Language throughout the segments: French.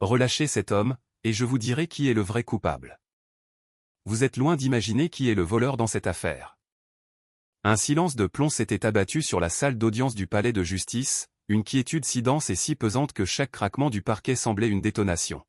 Relâchez cet homme, et je vous dirai qui est le vrai coupable. Vous êtes loin d'imaginer qui est le voleur dans cette affaire. Un silence de plomb s'était abattu sur la salle d'audience du palais de justice, une quiétude si dense et si pesante que chaque craquement du parquet semblait une détonation.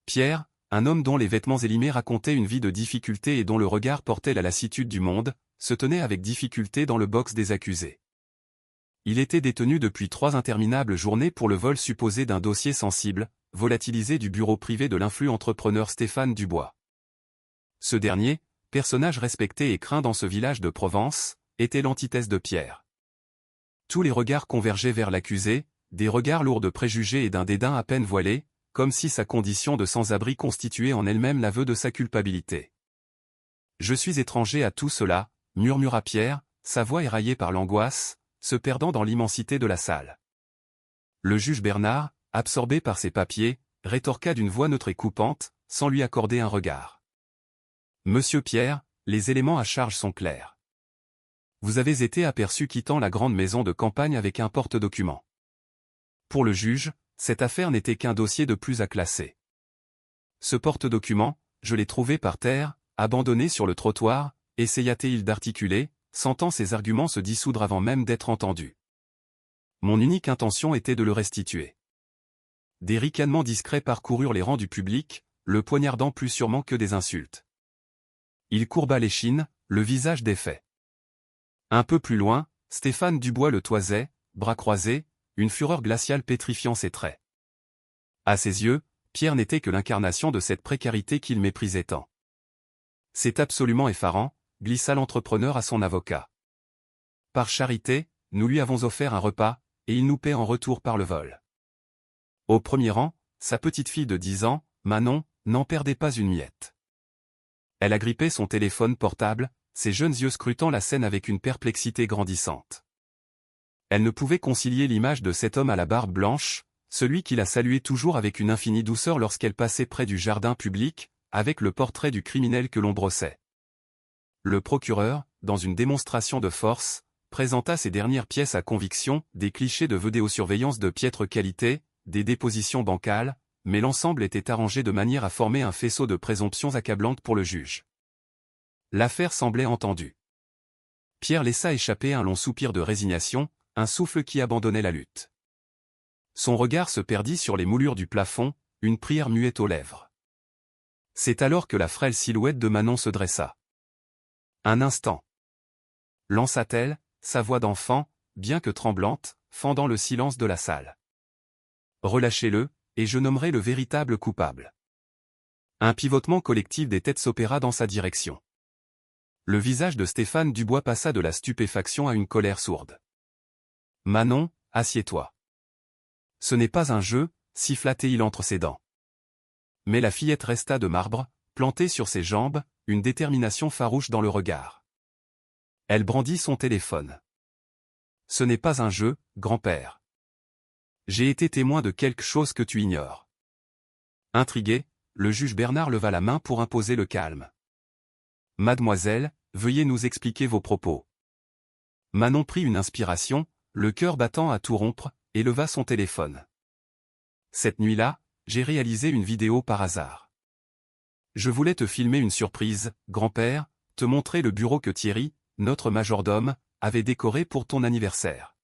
Pierre, un homme dont les vêtements élimés racontaient une vie de difficulté et dont le regard portait la lassitude du monde, se tenait avec difficulté dans le box des accusés. Il était détenu depuis 3 interminables journées pour le vol supposé d'un dossier sensible, volatilisé du bureau privé de l'influent entrepreneur Stéphane Dubois. Ce dernier, personnage respecté et craint dans ce village de Provence, était l'antithèse de Pierre. Tous les regards convergeaient vers l'accusé, des regards lourds de préjugés et d'un dédain à peine voilé, comme si sa condition de sans-abri constituait en elle-même l'aveu de sa culpabilité. « Je suis étranger à tout cela », murmura Pierre, sa voix éraillée par l'angoisse, se perdant dans l'immensité de la salle. Le juge Bernard, absorbé par ses papiers, rétorqua d'une voix neutre et coupante, sans lui accorder un regard. « Monsieur Pierre, les éléments à charge sont clairs. Vous avez été aperçu quittant la grande maison de campagne avec un porte-document. Pour le juge, cette affaire n'était qu'un dossier de plus à classer. Ce porte-document, je l'ai trouvé par terre, abandonné sur le trottoir, essaya-t-il d'articuler, sentant ses arguments se dissoudre avant même d'être entendus. Mon unique intention était de le restituer. Des ricanements discrets parcoururent les rangs du public, le poignardant plus sûrement que des insultes. Il courba l'échine, le visage défait. Un peu plus loin, Stéphane Dubois le toisait, bras croisés, une fureur glaciale pétrifiant ses traits. À ses yeux, Pierre n'était que l'incarnation de cette précarité qu'il méprisait tant. « C'est absolument effarant », glissa l'entrepreneur à son avocat. « Par charité, nous lui avons offert un repas, et il nous paie en retour par le vol. » Au premier rang, sa petite-fille de 10 ans, Manon, n'en perdait pas une miette. Elle agrippait son téléphone portable, ses jeunes yeux scrutant la scène avec une perplexité grandissante. Elle ne pouvait concilier l'image de cet homme à la barbe blanche, celui qui la saluait toujours avec une infinie douceur lorsqu'elle passait près du jardin public, avec le portrait du criminel que l'on brossait. Le procureur, dans une démonstration de force, présenta ses dernières pièces à conviction, des clichés de vidéosurveillance de piètre qualité, des dépositions bancales, mais l'ensemble était arrangé de manière à former un faisceau de présomptions accablantes pour le juge. L'affaire semblait entendue. Pierre laissa échapper un long soupir de résignation, un souffle qui abandonnait la lutte. Son regard se perdit sur les moulures du plafond, une prière muette aux lèvres. C'est alors que la frêle silhouette de Manon se dressa. Un instant. Lança-t-elle, sa voix d'enfant, bien que tremblante, fendant le silence de la salle. Relâchez-le, et je nommerai le véritable coupable. Un pivotement collectif des têtes s'opéra dans sa direction. Le visage de Stéphane Dubois passa de la stupéfaction à une colère sourde. « Manon, assieds-toi. » « Ce n'est pas un jeu, siffla-t-il entre ses dents. Mais la fillette resta de marbre, plantée sur ses jambes, une détermination farouche dans le regard. Elle brandit son téléphone. « Ce n'est pas un jeu, grand-père. J'ai été témoin de quelque chose que tu ignores. » Intrigué, le juge Bernard leva la main pour imposer le calme. « Mademoiselle, veuillez nous expliquer vos propos. » Manon prit une inspiration, le cœur battant à tout rompre, et leva son téléphone. « Cette nuit-là, j'ai réalisé une vidéo par hasard. Je voulais te filmer une surprise, grand-père, te montrer le bureau que Thierry, notre majordome, avait décoré pour ton anniversaire.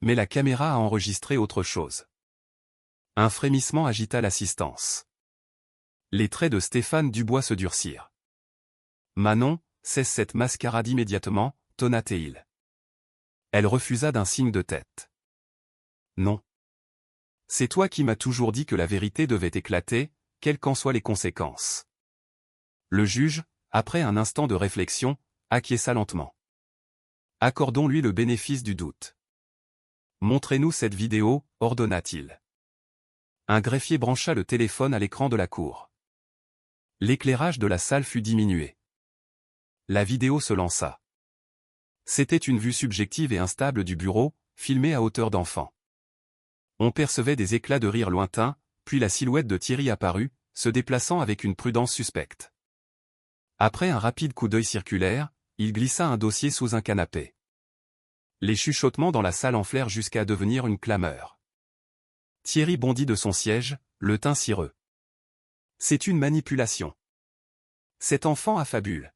Mais la caméra a enregistré autre chose. » Un frémissement agita l'assistance. Les traits de Stéphane Dubois se durcirent. « Manon, cesse cette mascarade immédiatement, » tonna-t-il. Elle refusa d'un signe de tête. « Non. C'est toi qui m'as toujours dit que la vérité devait éclater, quelles qu'en soient les conséquences. » Le juge, après un instant de réflexion, acquiesça lentement. « Accordons-lui le bénéfice du doute. »« Montrez-nous cette vidéo, » ordonna-t-il. Un greffier brancha le téléphone à l'écran de la cour. L'éclairage de la salle fut diminué. La vidéo se lança. C'était une vue subjective et instable du bureau, filmée à hauteur d'enfant. On percevait des éclats de rire lointains, puis la silhouette de Thierry apparut, se déplaçant avec une prudence suspecte. Après un rapide coup d'œil circulaire, il glissa un dossier sous un canapé. Les chuchotements dans la salle enflèrent jusqu'à devenir une clameur. Thierry bondit de son siège, le teint cireux. C'est une manipulation. Cet enfant affabule.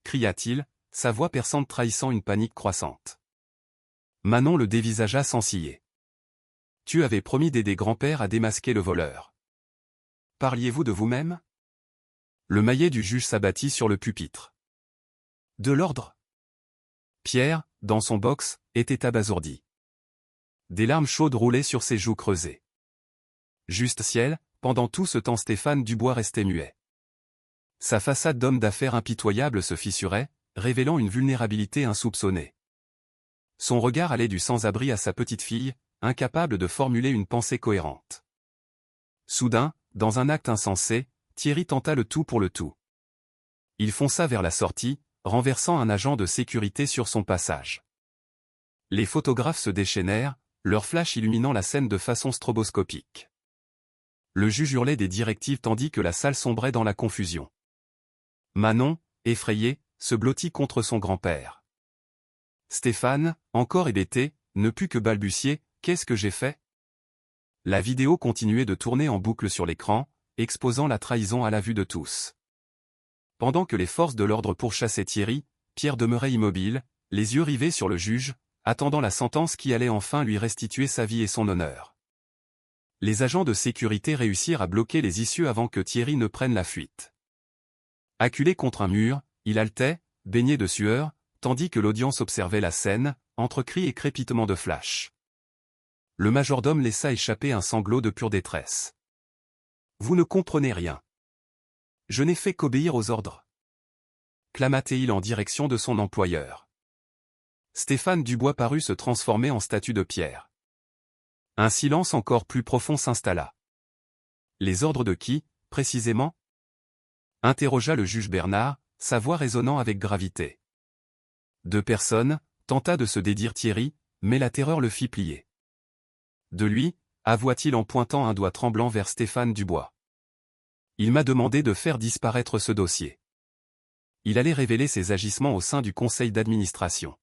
Cria-t-il, sa voix perçante trahissant une panique croissante. Manon le dévisagea sans ciller. Tu avais promis d'aider grand-père à démasquer le voleur. Parliez-vous de vous-même? Le maillet du juge s'abattit sur le pupitre. De l'ordre? Pierre, dans son box, était abasourdi. Des larmes chaudes roulaient sur ses joues creusées. Juste ciel, pendant tout ce temps Stéphane Dubois restait muet. Sa façade d'homme d'affaires impitoyable se fissurait, révélant une vulnérabilité insoupçonnée. Son regard allait du sans-abri à sa petite fille, incapable de formuler une pensée cohérente. Soudain, dans un acte insensé, Thierry tenta le tout pour le tout. Il fonça vers la sortie, renversant un agent de sécurité sur son passage. Les photographes se déchaînèrent, leur flash illuminant la scène de façon stroboscopique. Le juge hurlait des directives tandis que la salle sombrait dans la confusion. Manon, effrayée, se blottit contre son grand-père. Stéphane, encore hébété, ne put que balbutier « Qu'est-ce que j'ai fait ?» La vidéo continuait de tourner en boucle sur l'écran, exposant la trahison à la vue de tous. Pendant que les forces de l'ordre pourchassaient Thierry, Pierre demeurait immobile, les yeux rivés sur le juge, attendant la sentence qui allait enfin lui restituer sa vie et son honneur. Les agents de sécurité réussirent à bloquer les issues avant que Thierry ne prenne la fuite. Acculé contre un mur, il haletait, baigné de sueur, tandis que l'audience observait la scène, entre cris et crépitements de flash. Le majordome laissa échapper un sanglot de pure détresse. « Vous ne comprenez rien. Je n'ai fait qu'obéir aux ordres. » clama-t-il en direction de son employeur. Stéphane Dubois parut se transformer en statue de pierre. Un silence encore plus profond s'installa. « Les ordres de qui, précisément ?» interrogea le juge Bernard, sa voix résonnant avec gravité. De personne, tenta de se dédire Thierry, mais la terreur le fit plier. De lui, avoua-t-il en pointant un doigt tremblant vers Stéphane Dubois. Il m'a demandé de faire disparaître ce dossier. Il allait révéler ses agissements au sein du conseil d'administration.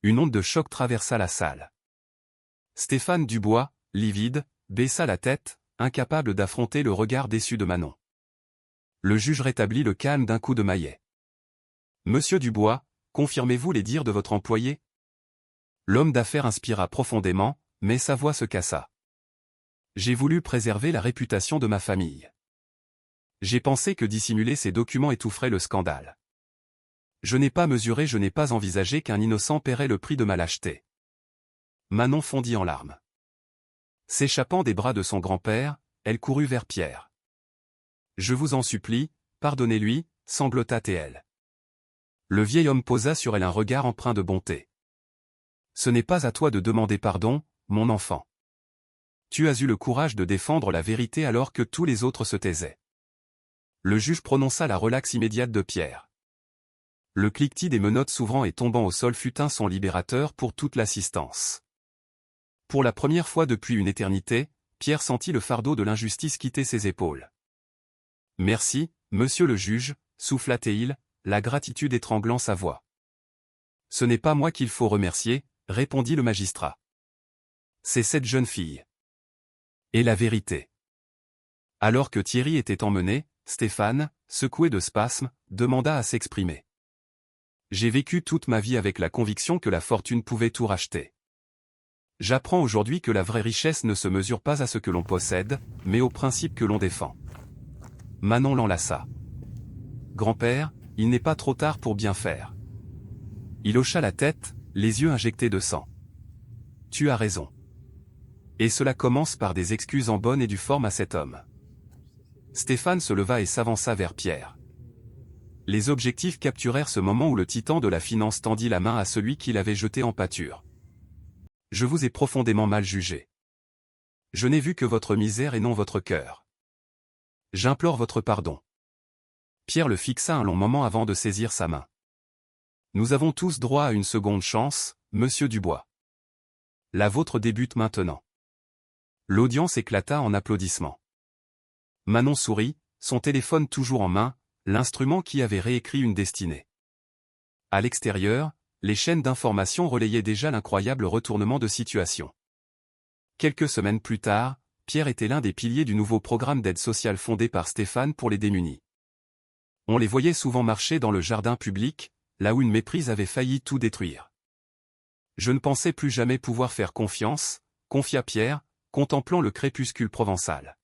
Une onde de choc traversa la salle. Stéphane Dubois, livide, baissa la tête, incapable d'affronter le regard déçu de Manon. Le juge rétablit le calme d'un coup de maillet. « Monsieur Dubois, confirmez-vous les dires de votre employé ?» L'homme d'affaires inspira profondément, mais sa voix se cassa. « J'ai voulu préserver la réputation de ma famille. J'ai pensé que dissimuler ces documents étoufferait le scandale. Je n'ai pas mesuré, je n'ai pas envisagé qu'un innocent paierait le prix de ma lâcheté. » Manon fondit en larmes. S'échappant des bras de son grand-père, elle courut vers Pierre. « Je vous en supplie, pardonnez-lui, » sanglota-t-elle. Le vieil homme posa sur elle un regard empreint de bonté. « Ce n'est pas à toi de demander pardon, mon enfant. Tu as eu le courage de défendre la vérité alors que tous les autres se taisaient. » Le juge prononça la relaxe immédiate de Pierre. Le cliquetis des menottes s'ouvrant et tombant au sol fut un son libérateur pour toute l'assistance. Pour la première fois depuis une éternité, Pierre sentit le fardeau de l'injustice quitter ses épaules. « Merci, monsieur le juge, » souffla-t-il, la gratitude étranglant sa voix. « Ce n'est pas moi qu'il faut remercier, » répondit le magistrat. « C'est cette jeune fille. » Et la vérité. Alors que Thierry était emmené, Stéphane, secoué de spasmes, demanda à s'exprimer. « J'ai vécu toute ma vie avec la conviction que la fortune pouvait tout racheter. J'apprends aujourd'hui que la vraie richesse ne se mesure pas à ce que l'on possède, mais aux principes que l'on défend. » Manon l'enlaça. « Grand-père, il n'est pas trop tard pour bien faire. » Il hocha la tête, les yeux injectés de sang. « Tu as raison. Et cela commence par des excuses en bonne et due forme à cet homme. » Stéphane se leva et s'avança vers Pierre. Les objectifs capturèrent ce moment où le titan de la finance tendit la main à celui qui l'avait jeté en pâture. « Je vous ai profondément mal jugé. Je n'ai vu que votre misère et non votre cœur. J'implore votre pardon. » Pierre le fixa un long moment avant de saisir sa main. « Nous avons tous droit à une seconde chance, monsieur Dubois. La vôtre débute maintenant. » L'audience éclata en applaudissements. Manon sourit, son téléphone toujours en main, l'instrument qui avait réécrit une destinée. À l'extérieur, les chaînes d'information relayaient déjà l'incroyable retournement de situation. Quelques semaines plus tard, Pierre était l'un des piliers du nouveau programme d'aide sociale fondé par Stéphane pour les démunis. On les voyait souvent marcher dans le jardin public, là où une méprise avait failli tout détruire. Je ne pensais plus jamais pouvoir faire confiance, confia Pierre, contemplant le crépuscule provençal.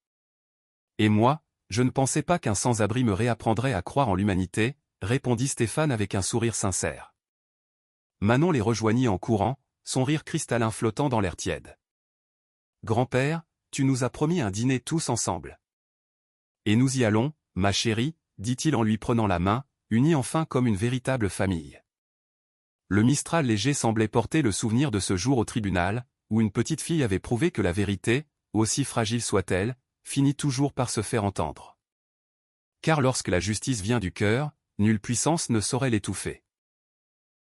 Et moi, je ne pensais pas qu'un sans-abri me réapprendrait à croire en l'humanité, répondit Stéphane avec un sourire sincère. Manon les rejoignit en courant, son rire cristallin flottant dans l'air tiède. Grand-père, tu nous as promis un dîner tous ensemble. Et nous y allons, ma chérie, dit-il en lui prenant la main, unis enfin comme une véritable famille. Le Mistral léger semblait porter le souvenir de ce jour au tribunal, où une petite fille avait prouvé que la vérité, aussi fragile soit-elle, finit toujours par se faire entendre. Car lorsque la justice vient du cœur, nulle puissance ne saurait l'étouffer.